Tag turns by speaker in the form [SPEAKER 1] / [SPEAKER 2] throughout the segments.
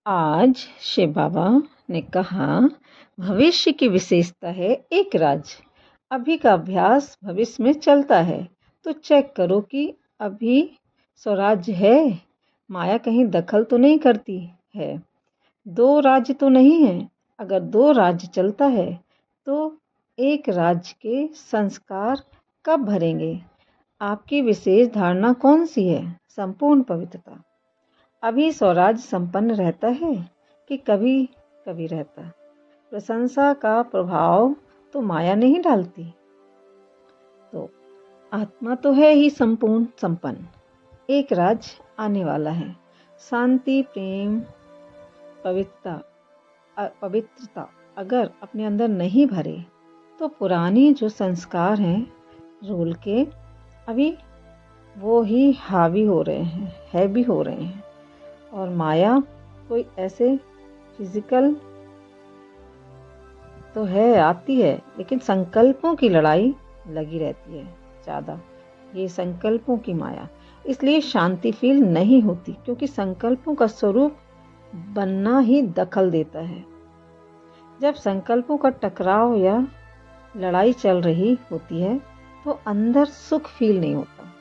[SPEAKER 1] आज शिव बाबा ने कहा, भविष्य की विशेषता है एक राज्य। अभी का अभ्यास भविष्य में चलता है, तो चेक करो कि अभी स्वराज्य है, माया कहीं दखल तो नहीं करती है, दो राज्य तो नहीं है। अगर दो राज्य चलता है तो एक राज्य के संस्कार कब भरेंगे? आपकी विशेष धारणा कौन सी है? संपूर्ण पवित्रता। अभी स्वराज्य संपन्न रहता है कि कभी कभी रहता? प्रशंसा का प्रभाव तो माया नहीं डालती। तो आत्मा तो है ही संपूर्ण संपन्न। एक राज्य आने वाला है। शांति, प्रेम, पवित्रता अगर अपने अंदर नहीं भरे तो पुराने जो संस्कार हैं रोल के, अभी वो ही हावी हो रहे हैं, हैवी हो रहे हैं। और माया कोई ऐसे फिजिकल तो है, आती है, लेकिन संकल्पों की लड़ाई लगी रहती है ज़्यादा। ये संकल्पों की माया, इसलिए शांति फील नहीं होती, क्योंकि संकल्पों का स्वरूप बनना ही दखल देता है। जब संकल्पों का टकराव या लड़ाई चल रही होती है तो अंदर सुख फील नहीं होता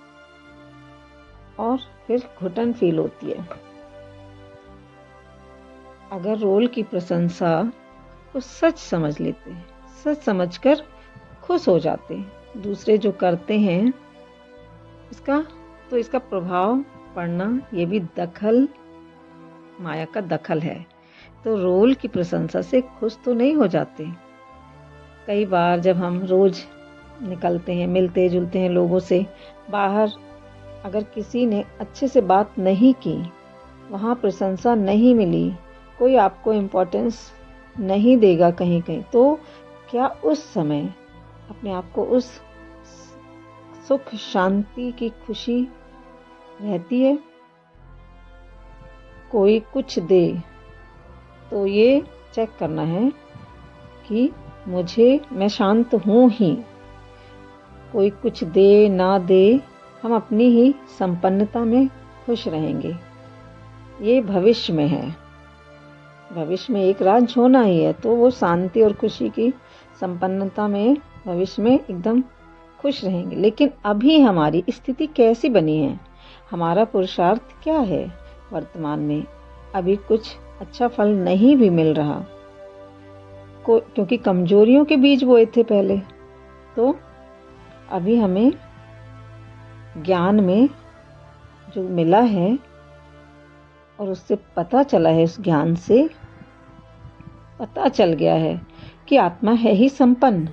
[SPEAKER 1] और फिर घुटन फील होती है। अगर रोल की प्रशंसा को सच समझ लेते, सच समझकर खुश हो जाते, दूसरे जो करते हैं इसका प्रभाव पड़ना, ये भी दखल, माया का दखल है। तो रोल की प्रशंसा से खुश तो नहीं हो जाते। कई बार जब हम रोज निकलते हैं, मिलते जुलते हैं लोगों से, बाहर अगर किसी ने अच्छे से बात नहीं की, वहाँ प्रशंसा नहीं मिली, कोई आपको इम्पोर्टेंस नहीं देगा कहीं कहीं, तो क्या उस समय अपने आप को उस सुख, शांति की खुशी रहती है? कोई कुछ दे तो ये चेक करना है कि मैं शांत हूँ ही। कोई कुछ दे ना दे, हम अपनी ही संपन्नता में खुश रहेंगे। ये भविष्य में है। भविष्य में एक राज्य होना ही है, तो वो शांति और खुशी की संपन्नता में भविष्य में एकदम खुश रहेंगे। लेकिन अभी हमारी स्थिति कैसी बनी है? हमारा पुरुषार्थ क्या है? वर्तमान में अभी कुछ अच्छा फल नहीं भी मिल रहा, क्योंकि कमजोरियों के बीज बोए थे पहले। तो अभी हमें ज्ञान में जो मिला है और उससे पता चला है, उस ज्ञान से पता चल गया है कि आत्मा है ही संपन्न।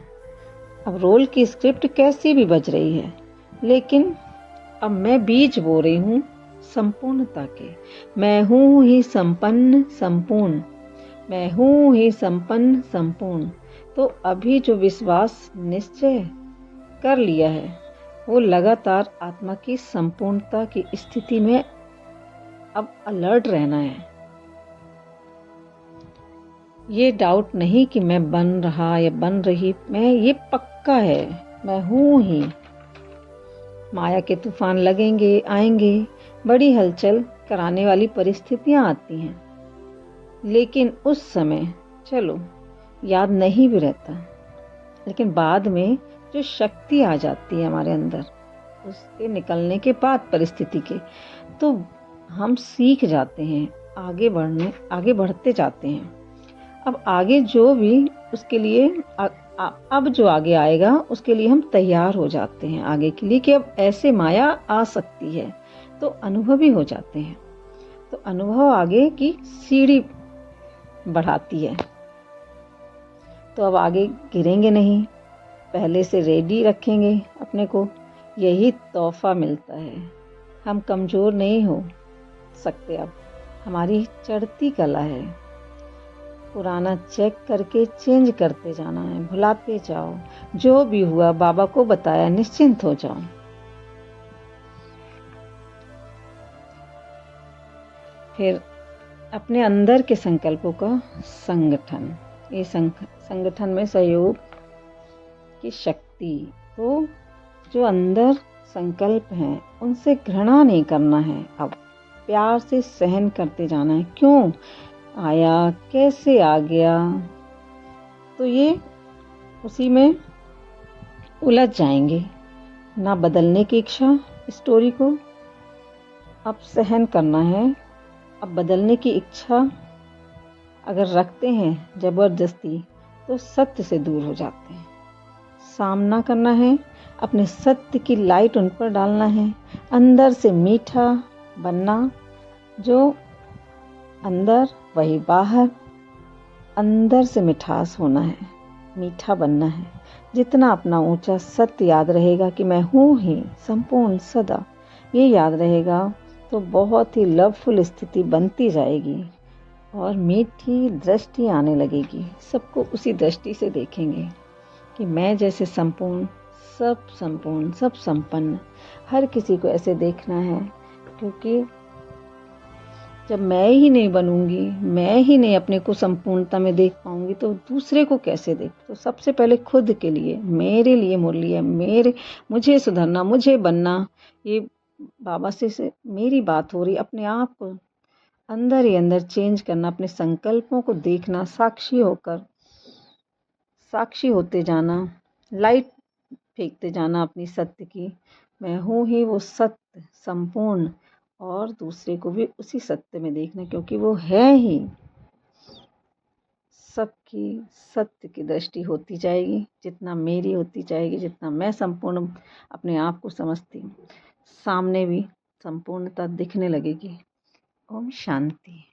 [SPEAKER 1] अब रोल की स्क्रिप्ट कैसी भी बज रही है, लेकिन अब मैं बीज बो रही हूँ संपूर्णता के। मैं हूँ ही संपन्न संपूर्ण, मैं हूँ ही संपन्न संपूर्ण। तो अभी जो विश्वास निश्चय कर लिया है, वो लगातार आत्मा की संपूर्णता की स्थिति में अब अलर्ट रहना है। ये डाउट नहीं कि मैं बन रहा या बन रही, ये पक्का है, मैं हूँ ही। माया के तूफान लगेंगे, आएंगे, बड़ी हलचल कराने वाली परिस्थितियां आती हैं, लेकिन उस समय चलो याद नहीं भी रहता, लेकिन बाद में जो शक्ति आ जाती है हमारे अंदर, उसके निकलने के बाद परिस्थिति के, तो हम सीख जाते हैं, आगे बढ़ते जाते हैं। अब आगे जो भी उसके लिए अब जो आगे आएगा उसके लिए हम तैयार हो जाते हैं आगे के लिए, कि अब ऐसे माया आ सकती है, तो अनुभवी हो जाते हैं। तो अनुभव आगे की सीढ़ी बढ़ाती है। तो अब आगे गिरेंगे नहीं, पहले से रेडी रखेंगे अपने को, यही तोहफा मिलता है। हम कमजोर नहीं हो सकते। अब हमारी चढ़ती कला है, पुराना चेक करके चेंज करते जाना है, भुलाते जाओ। जो भी हुआ बाबा को बताया, निश्चिंत हो जाओ। फिर अपने अंदर के संकल्पों का संगठन, ये संगठन में सहयोग की शक्ति। तो जो अंदर संकल्प हैं उनसे घृणा नहीं करना है, अब प्यार से सहन करते जाना है। क्यों? आया, कैसे आ गया, तो ये उसी में उलझ जाएंगे। ना बदलने की इच्छा स्टोरी को अब सहन करना है। अब बदलने की इच्छा अगर रखते हैं ज़बरदस्ती तो सत्य से दूर हो जाते हैं। सामना करना है, अपने सत्य की लाइट उन पर डालना है, अंदर से मीठा बनना, जो अंदर वही बाहर, अंदर से मिठास होना है, मीठा बनना है। जितना अपना ऊंचा सत्य याद रहेगा कि मैं हूँ ही संपूर्ण सदा, ये याद रहेगा तो बहुत ही लवफुल स्थिति बनती जाएगी और मीठी दृष्टि आने लगेगी। सबको उसी दृष्टि से देखेंगे कि मैं जैसे संपूर्ण, सब संपन्न, हर किसी को ऐसे देखना है। क्योंकि जब मैं ही नहीं बनूंगी, मैं ही नहीं अपने को संपूर्णता में देख पाऊंगी तो दूसरे को कैसे देख। तो सबसे पहले खुद के लिए, मेरे लिए मुरली है, मुझे सुधरना, मुझे बनना। ये बाबा से मेरी बात हो रही, अपने आप को अंदर ही अंदर चेंज करना, अपने संकल्पों को देखना, साक्षी होकर, साक्षी होते जाना, लाइट फेंकते जाना अपनी सत्य की। मैं हूँ ही वो सत्य संपूर्ण, और दूसरे को भी उसी सत्य में देखना, क्योंकि वो है ही। सबकी सत्य की दृष्टि होती जाएगी, जितना मेरी होती जाएगी, जितना मैं संपूर्ण अपने आप को समझती हूँ, सामने भी संपूर्णता दिखने लगेगी। ओम शांति।